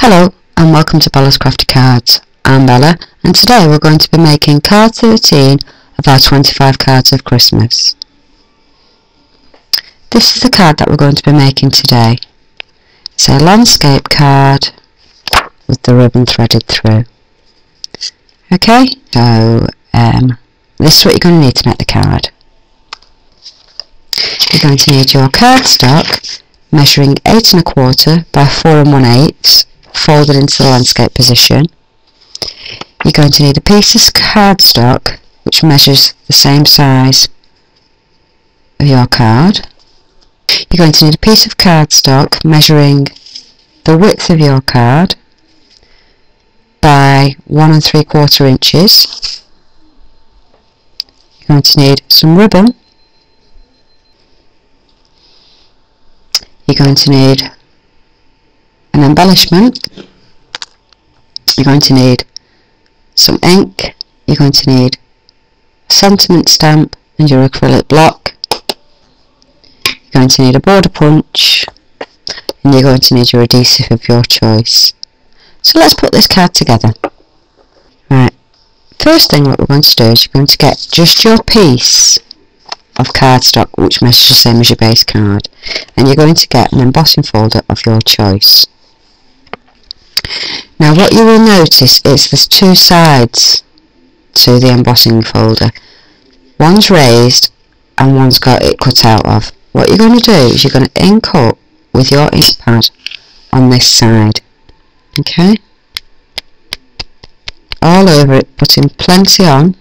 Hello and welcome to Bella's Crafty Cards. I'm Bella and today we're going to be making card 13 of our 25 cards of Christmas. This is the card that we're going to be making today. It's a landscape card with the ribbon threaded through. Okay, so this is what you're going to need to make the card. You're going to need your cardstock measuring 8 1/4 by 4 1/8 folded into the landscape position. You're going to need a piece of cardstock which measures the same size of your card. You're going to need a piece of cardstock measuring the width of your card by 1 3/4 inches. You're going to need some ribbon. You're going to need an embellishment. You're going to need some ink. You're going to need a sentiment stamp and your acrylic block. You're going to need a border punch, and you're going to need your adhesive of your choice. So let's put this card together. Right, first thing what we're going to do is you're going to get just your piece of cardstock which measures the same as your base card, and you're going to get an embossing folder of your choice. Now what you will notice is there's two sides to the embossing folder. One's raised and one's got it cut out of. What you're going to do is you're going to ink up with your ink pad on this side. Okay? All over it, putting plenty on.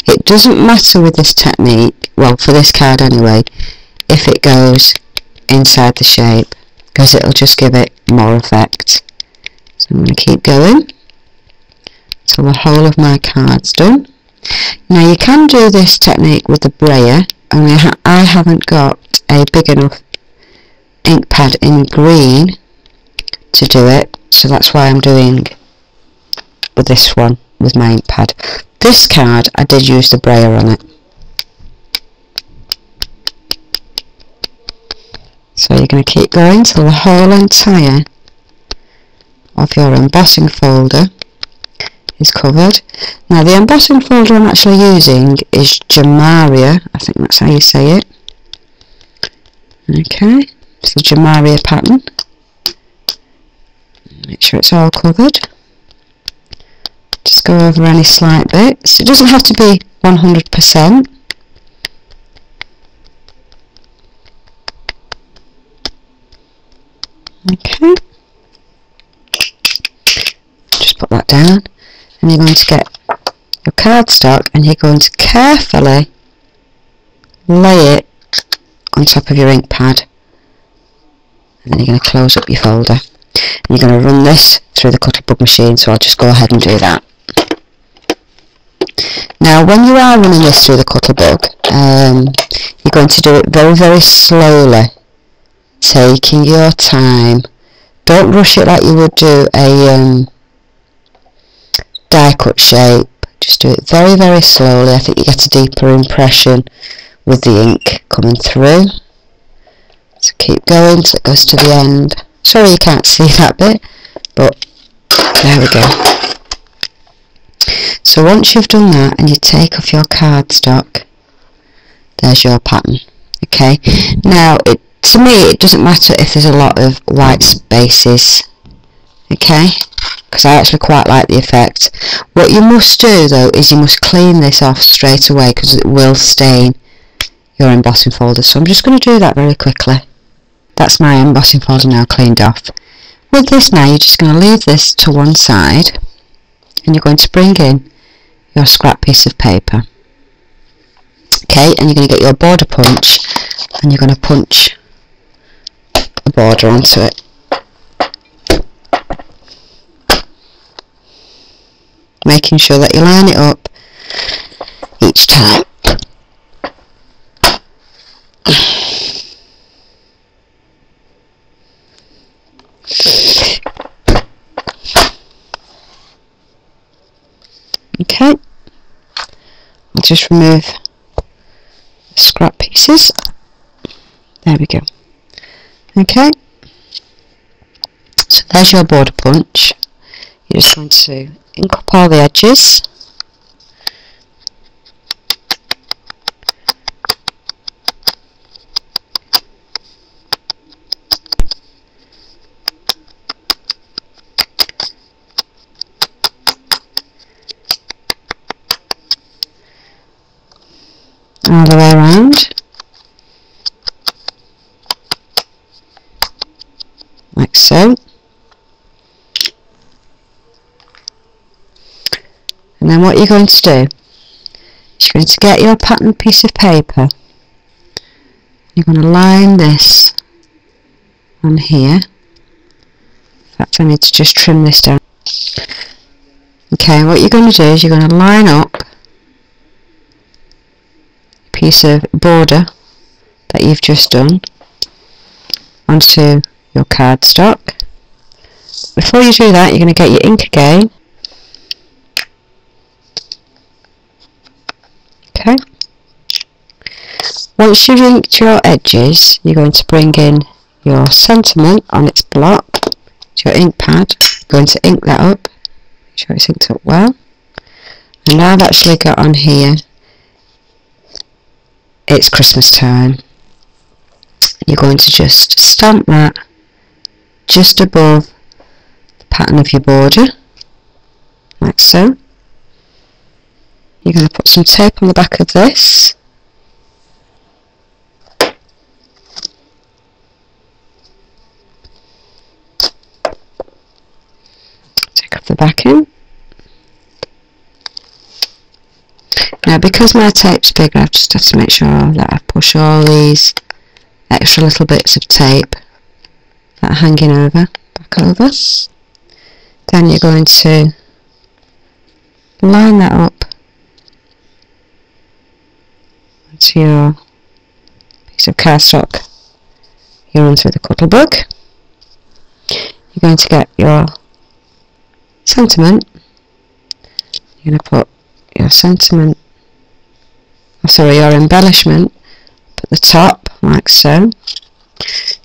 It doesn't matter with this technique, well for this card anyway, if it goes inside the shape, because it'll just give it more effect. So I'm going to keep going till the whole of my card's done. Now you can do this technique with the brayer, only I haven't got a big enough ink pad in green to do it, so that's why I'm doing with this one with my ink pad. This card I did use the brayer on it. So you're going to keep going till the whole entire of your embossing folder is covered. Now the embossing folder I'm actually using is Jamaria, I think that's how you say it. Okay, it's the Jamaria pattern. Make sure it's all covered. Just go over any slight bits. It doesn't have to be 100%. Okay. Just put that down, and you're going to get your cardstock and you're going to carefully lay it on top of your ink pad, and then you're going to close up your folder, and you're going to run this through the Cuttlebug machine, so I'll just go ahead and do that. Now when you are running this through the Cuttlebug, you're going to do it very, very slowly, taking your time. Don't rush it like you would do a die cut shape. Just do it very, very slowly. I think you get a deeper impression with the ink coming through. So keep going till it goes to the end. Sorry you can't see that bit, but there we go. So once you've done that and you take off your cardstock, there's your pattern. Okay, now to me it doesn't matter if there's a lot of white spaces, okay, because I actually quite like the effect. What you must do though is you must clean this off straight away, because it will stain your embossing folder. So I'm just going to do that very quickly. That's my embossing folder now cleaned off. With this now you're just going to leave this to one side, and you're going to bring in your scrap piece of paper. Okay, and you're going to get your border punch and you're going to punch a border onto it. Making sure that you line it up each time. Okay, I'll just remove the scrap pieces. There we go. Okay, So there's your border punch. You're just going to ink up all the edges. All the way around, like so. And then what you're going to do is you're going to get your pattern piece of paper. You're going to line this on here. In fact, I need to just trim this down. Okay, what you're going to do is you're going to line up piece of border that you've just done onto your cardstock. Before you do that, you're going to get your ink again. Okay. Once you've inked your edges, you're going to bring in your sentiment on its block to your ink pad. You're going to ink that up, make sure it's inked up well. And now I've actually got on here, it's Christmas time. You're going to just stamp that just above the pattern of your border, like so. You're going to put some tape on the back of this. Take off the backing. Now, because my tape's big, I just have to make sure that I push all these extra little bits of tape that are hanging over, back over. Then you're going to line that up onto your piece of cardstock you run through the Cuttlebug. You're going to get your sentiment. You're going to put your sentiment, your embellishment up at the top, like so.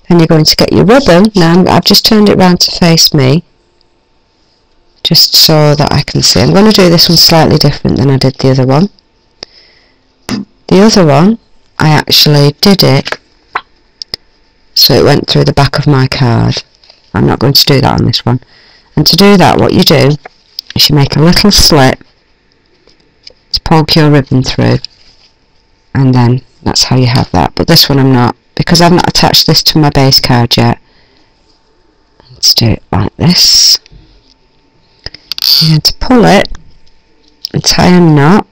Then you're going to get your ribbon. Now I've just turned it round to face me, just so that I can see. I'm going to do this one slightly different than I did the other one. The other one, I actually did it so it went through the back of my card. I'm not going to do that on this one. And to do that, what you do is you make a little slit to poke your ribbon through, and then that's how you have that. But this one I'm not, because I've not attached this to my base card yet. Let's do it like this. You're going to pull it and tie a knot,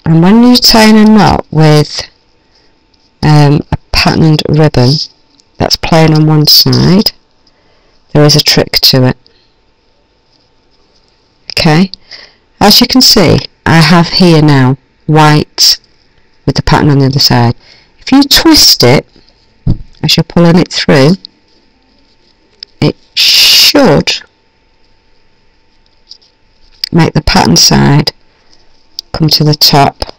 and when you're tying a knot with a patterned ribbon that's plain on one side, there is a trick to it. Okay, as you can see, I have here now white with the pattern on the other side. If you twist it as you're pulling it through, it should make the pattern side come to the top,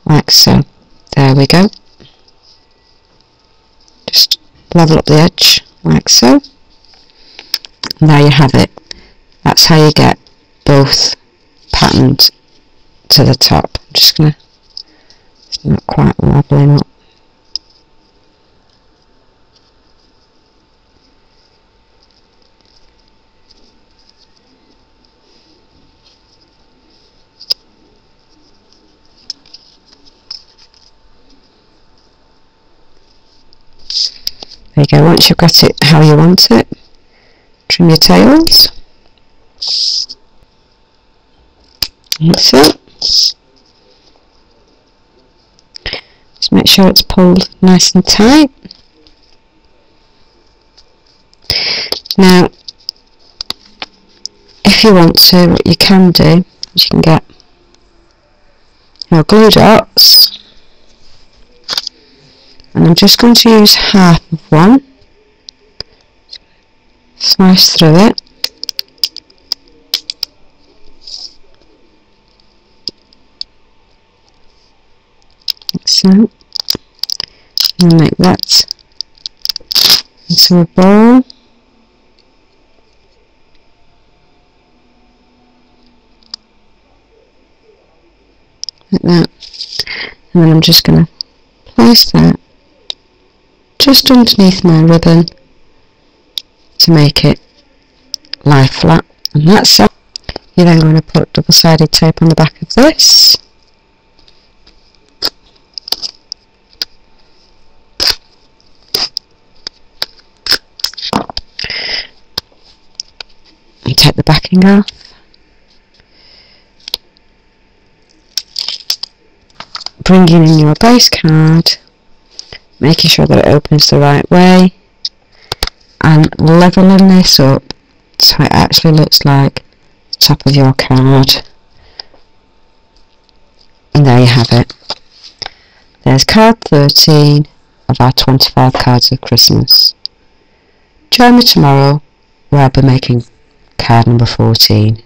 like so. There we go. Just level up the edge, like so. And there you have it. That's how you get both patterned to the top. I'm just going to, it's not quite leveling up. There you go. Once you've got it how you want it, trim your tails. Like so. Just make sure it's pulled nice and tight. Now, if you want to, what you can do is you can get your glue dots, and I'm just going to use half of one, slice through it, like so. and make that into a ball. Like that. And then I'm just going to place that just underneath my ribbon to make it lie flat, and that's it. You're then going to put double-sided tape on the back of this. And take the backing off. Bringing in your base card, making sure that it opens the right way, and leveling this up so it actually looks like the top of your card. And there you have it. There's card 13 of our 25 cards of Christmas. Join me tomorrow where I'll be making card number 14.